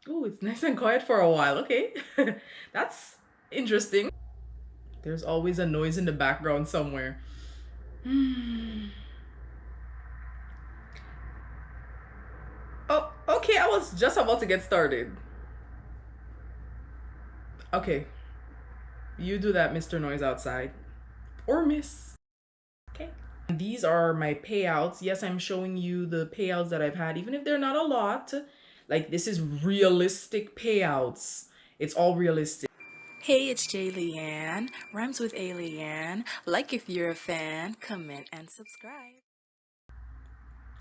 Oh, it's nice and quiet for a while. Okay. That's interesting. There's always a noise in the background somewhere. Oh, okay. I was just about to get started. Okay. You do that, Mr. Noise outside. Or Miss. Okay. These are my payouts. Yes, I'm showing you the payouts that I've had, even if they're not a lot. Like, this is realistic payouts. It's all realistic. Hey, it's Jay Leanne, rhymes with A Leanne. Like if you're a fan, comment and subscribe.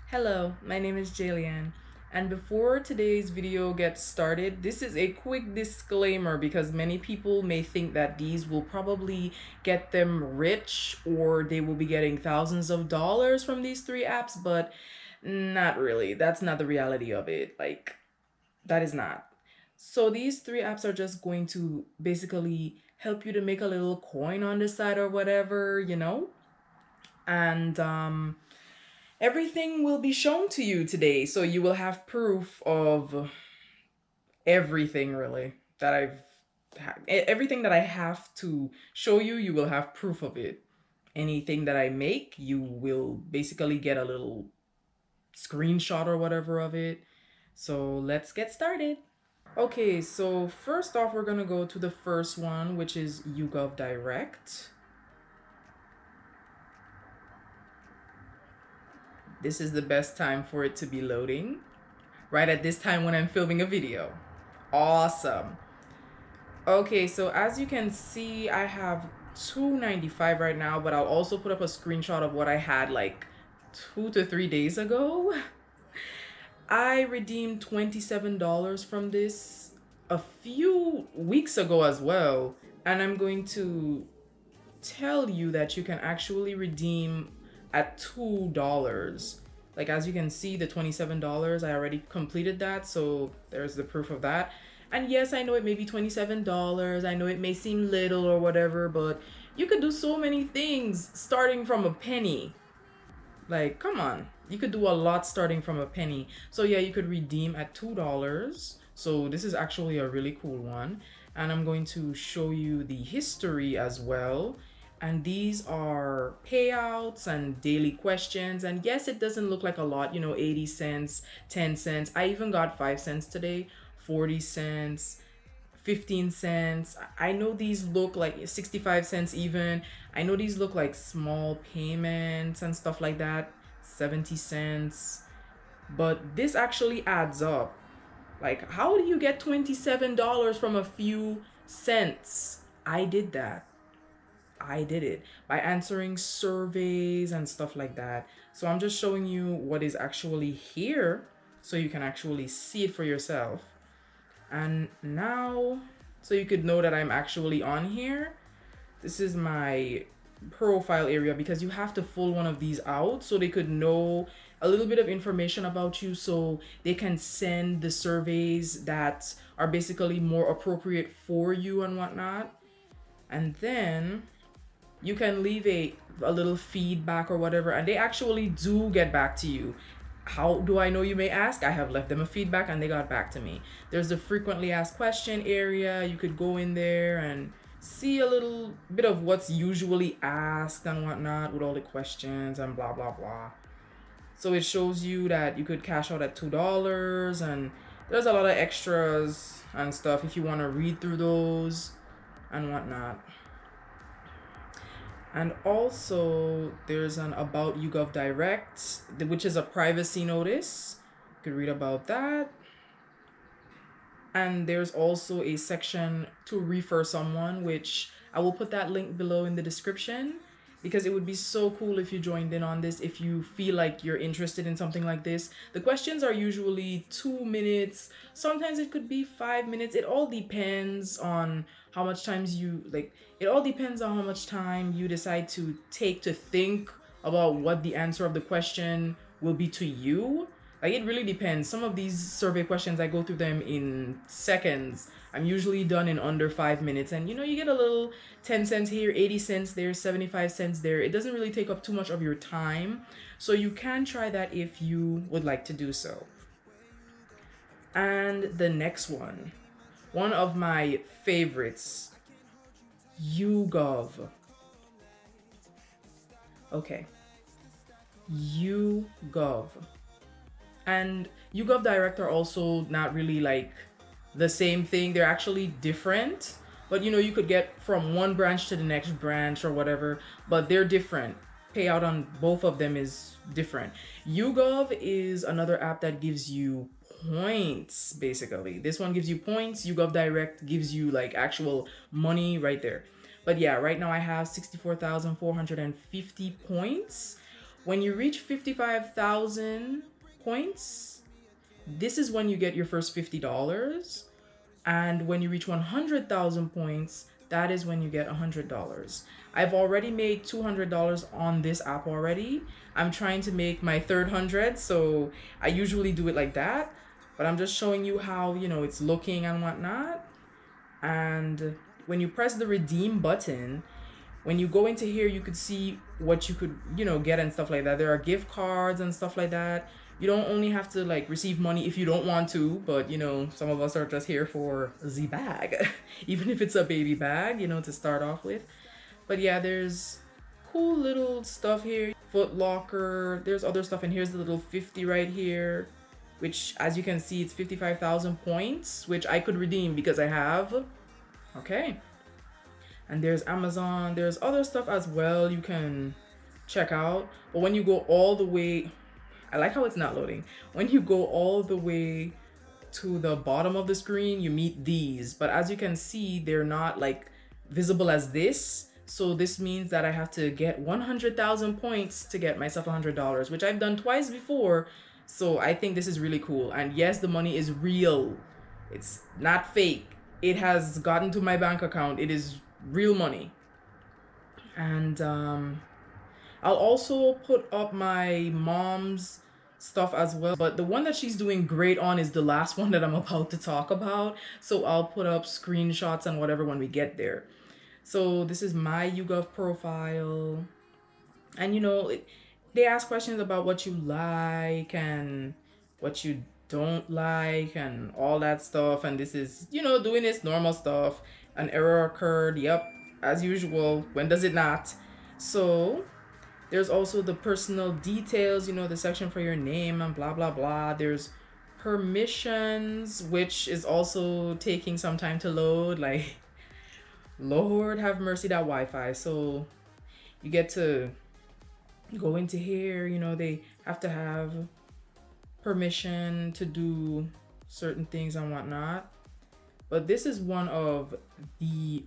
Hello, my name is Jalian, and before today's video gets started, this is a quick disclaimer because many people may think that these will probably get them rich or they will be getting thousands of dollars from these three apps, but not really. That's not the reality of it. Like, that is not. So these three apps are just going to basically help you to make a little coin on the side or whatever, and everything will be shown to you today. So you will have proof of everything really that everything that I have to show you, you will have proof of it. Anything that I make, you will basically get a little screenshot or whatever of it. So let's get started. Okay, so first off, we're gonna go to the first one, which is YouGov Direct. This is the best time for it to be loading, right at this time when I'm filming a video. Awesome. Okay, so as you can see, I have 295 right now, but I'll also put up a screenshot of what I had like 2 to 3 days ago. I redeemed $27 from this a few weeks ago as well, and I'm going to tell you that you can actually redeem at $2. Like, as you can see, the $27, I already completed that, so there's the proof of that. And yes, I know it may be $27. I know it may seem little or whatever, but you could do so many things starting from a penny. Like, come on. You could do a lot starting from a penny. So yeah, you could redeem at $2. So this is actually a really cool one. And I'm going to show you the history as well. And these are payouts and daily questions. And yes, it doesn't look like a lot, 80 cents, 10 cents. I even got 5 cents today, 40 cents, 15 cents. I know these look like 65 cents even. I know these look like small payments and stuff like that, 70 cents. But this actually adds up. Like, how do you get $27 from a few cents? I did that. I did it by answering surveys and stuff like that. So I'm just showing you what is actually here so you can actually see it for yourself. And now, so you could know that I'm actually on here, this is my profile area because you have to fill one of these out so they could know a little bit of information about you so they can send the surveys that are basically more appropriate for you and whatnot. And then you can leave a little feedback or whatever, and they actually do get back to you. How do I know, you may ask? I have left them a feedback and they got back to me. There's the frequently asked question area. You could go in there and see a little bit of what's usually asked and whatnot with all the questions and blah blah blah. So it shows you that you could cash out at $2, and there's a lot of extras and stuff if you want to read through those and whatnot. And also, there's an About YouGov Direct, which is a privacy notice. You could read about that. And there's also a section to refer someone, which I will put that link below in the description because it would be so cool if you joined in on this, if you feel like you're interested in something like this. The questions are usually 2 minutes. Sometimes it could be 5 minutes. It all depends on how much times you like. It all depends on how much time you decide to take to think about what the answer of the question will be to you. Like, it really depends. Some of these survey questions, I go through them in seconds. I'm usually done in under 5 minutes. And you get a little 10 cents here, 80 cents there, 75 cents there. It doesn't really take up too much of your time. So you can try that if you would like to do so. And the next one of my favorites, YouGov. Okay, YouGov. And YouGov Direct are also not really like the same thing. They're actually different. But you know, you could get from one branch to the next branch or whatever, but they're different. Payout on both of them is different. YouGov is another app that gives you points, basically. This one gives you points. YouGov Direct gives you like actual money right there. But yeah, right now I have 64,450 points. When you reach 55,000 points, this is when you get your first $50. And when you reach 100,000 points, that is when you get $100. I've already made $200 on this app already. I'm trying to make my third 100, so I usually do it like that. But I'm just showing you how, you know, it's looking and whatnot. And when you press the redeem button, when you go into here, you could see what you could, you know, get and stuff like that. There are gift cards and stuff like that. You don't only have to like receive money if you don't want to, but you know, some of us are just here for the bag, even if it's a baby bag, you know, to start off with. But yeah, there's cool little stuff here. Foot Locker, there's other stuff, and here's the little 50 right here, which as you can see, it's 55,000 points, which I could redeem because I have. Okay. And there's Amazon, there's other stuff as well you can check out. But when you go all the way, I like how it's not loading. When you go all the way to the bottom of the screen, you meet these. But as you can see, they're not like visible as this. So this means that I have to get 100,000 points to get myself $100, which I've done twice before. So I think this is really cool. And yes, the money is real. It's not fake. It has gotten to my bank account. It is real money. And I'll also put up my mom's stuff as well, but the one that she's doing great on is the last one that I'm about to talk about. So I'll put up screenshots and whatever when we get there. So this is my YouGov profile. And you know, they ask questions about what you like and what you don't like and all that stuff. And this is, you know, doing its normal stuff. An error occurred. Yep, as usual. When does it not? So there's also the personal details, you know, the section for your name and blah, blah, blah. There's permissions, which is also taking some time to load. Like, Lord have mercy, that Wi-Fi. So you get to go into here, you know, they have to have permission to do certain things and whatnot. But this is one of the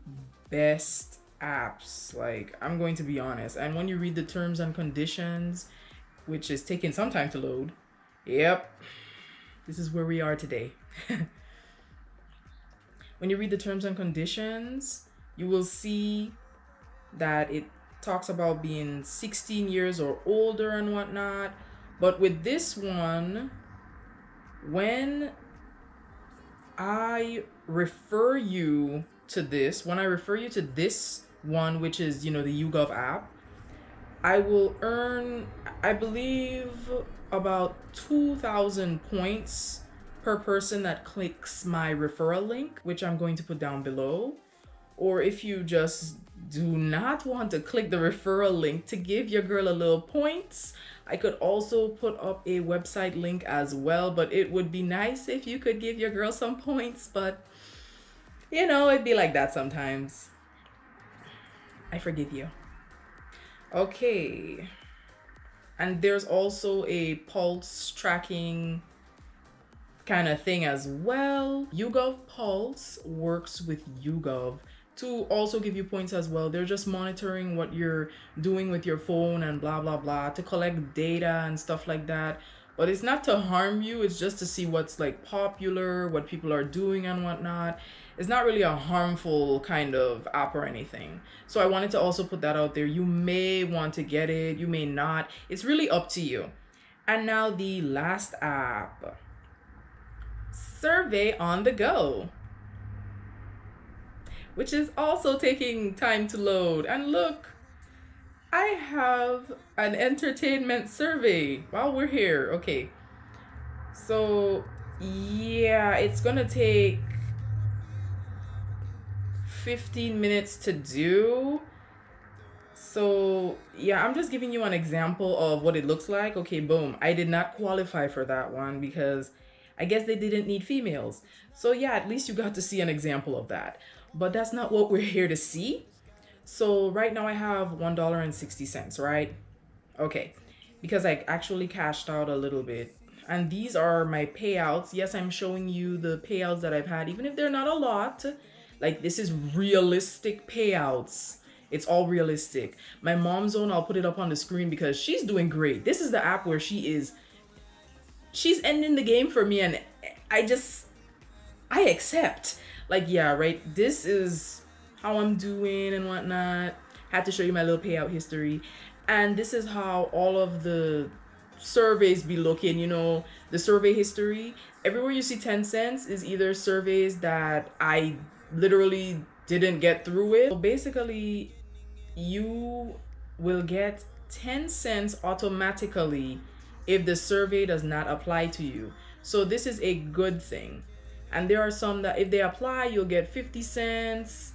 best apps, like, I'm going to be honest. And when you read the terms and conditions, which is taking some time to load, yep, this is where we are today. When you read the terms and conditions, you will see that it talks about being 16 years or older and whatnot. But with this one, when I refer you to this, one, which is, you know, the YouGov app, I will earn, I believe, about 2,000 points per person that clicks my referral link, which I'm going to put down below. Or if you just do not want to click the referral link to give your girl a little points, I could also put up a website link as well, but it would be nice if you could give your girl some points, but you know, it'd be like that sometimes. I forgive you. Okay. And there's also a pulse tracking kind of thing as well. YouGov Pulse works with YouGov to also give you points as well. They're just monitoring what you're doing with your phone and blah, blah, blah, to collect data and stuff like that. But it's not to harm you. It's just to see what's like popular, what people are doing and whatnot. It's not really a harmful kind of app or anything. So I wanted to also put that out there. You may want to get it, you may not. It's really up to you. And now the last app, Survey on the Go, which is also taking time to load. And look, I have an entertainment survey while we're here. Okay, so Yeah, it's gonna take 15 minutes to do. So yeah, I'm just giving you an example of what it looks like. Okay, boom. I did not qualify for that one because I guess they didn't need females. So yeah, at least you got to see an example of that. But that's not what we're here to see. So right now I have $1.60, right? Okay. Because I actually cashed out a little bit. And these are my payouts. Yes, I'm showing you the payouts that I've had, even if they're not a lot. Like, this is realistic payouts. It's all realistic. My mom's zone, I'll put it up on the screen because she's doing great. This is the app where she's ending the game for me, and I accept. Like, yeah, right. This is how I'm doing and whatnot. Had to show you my little payout history. And this is how all of the surveys be looking, the survey history. Everywhere you see 10 cents is either surveys that I literally didn't get through with. So basically, you will get 10 cents automatically if the survey does not apply to you. So this is a good thing. And there are some that if they apply, you'll get 50 cents.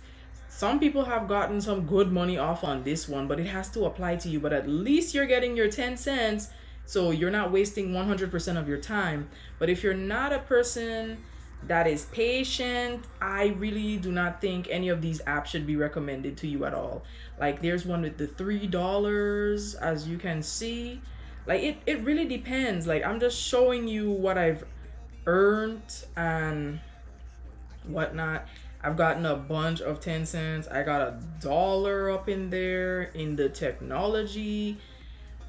Some people have gotten some good money off on this one, but it has to apply to you. But at least you're getting your 10 cents, so you're not wasting 100% of your time. But if you're not a person that is patient, I really do not think any of these apps should be recommended to you at all. Like, there's one with the $3, as you can see. Like, it really depends. Like, I'm just showing you what I've earned and whatnot. I've gotten a bunch of 10 cents. I got $1 up in there in the technology.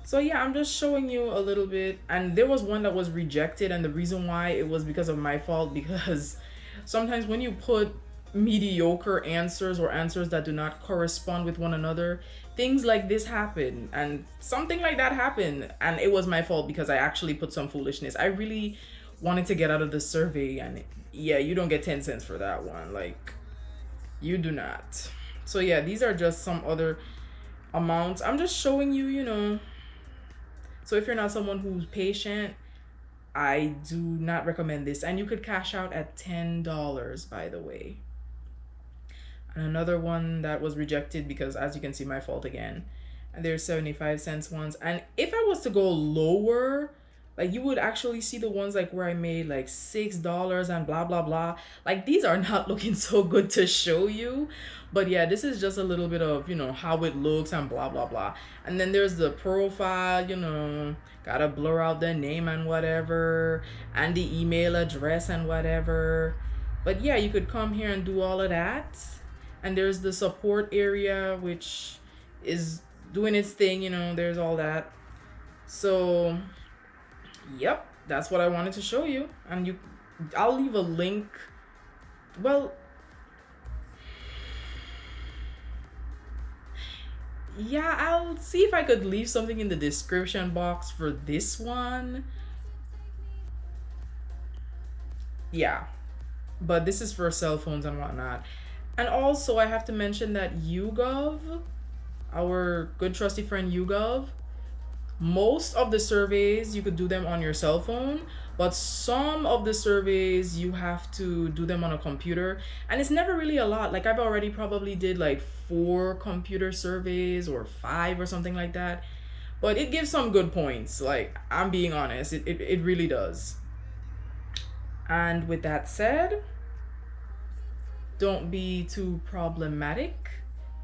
So yeah, I'm just showing you a little bit. And there was one that was rejected, and the reason why it was because of my fault, because sometimes when you put mediocre answers or answers that do not correspond with one another, things like this happen. And something like that happened, and it was my fault because I actually put some foolishness. I really wanted to get out of the survey, and yeah, you don't get 10 cents for that one. Like, you do not. So yeah, these are just some other amounts. I'm just showing you. So if you're not someone who's patient, I do not recommend this. And you could cash out at $10, by the way. And another one that was rejected because, as you can see, my fault again. And there's 75 cents ones. And if I was to go lower, like, you would actually see the ones like where I made like $6 and blah blah blah. Like, these are not looking so good to show you. But yeah, this is just a little bit of how it looks and blah blah blah. And then there's the profile, gotta blur out the name and whatever, and the email address and whatever. But yeah, you could come here and do all of that. And there's the support area, which is doing its thing. There's all that. So yep, that's what I wanted to show you. And I'll leave a link. Well, yeah, I'll see if I could leave something in the description box for this one. Yeah, but this is for cell phones and whatnot. And also, I have to mention that YouGov, our good trusty friend YouGov, most of the surveys you could do them on your cell phone, but some of the surveys you have to do them on a computer, and it's never really a lot. Like, I've already probably did like 4 computer surveys or 5 or something like that, but it gives some good points. Like, I'm being honest, it really does. And with that said, don't be too problematic,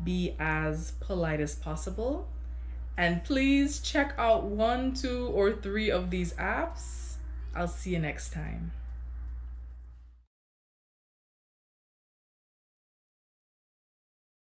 be as polite as possible. And please check out 1, 2, or 3 of these apps. I'll see you next time.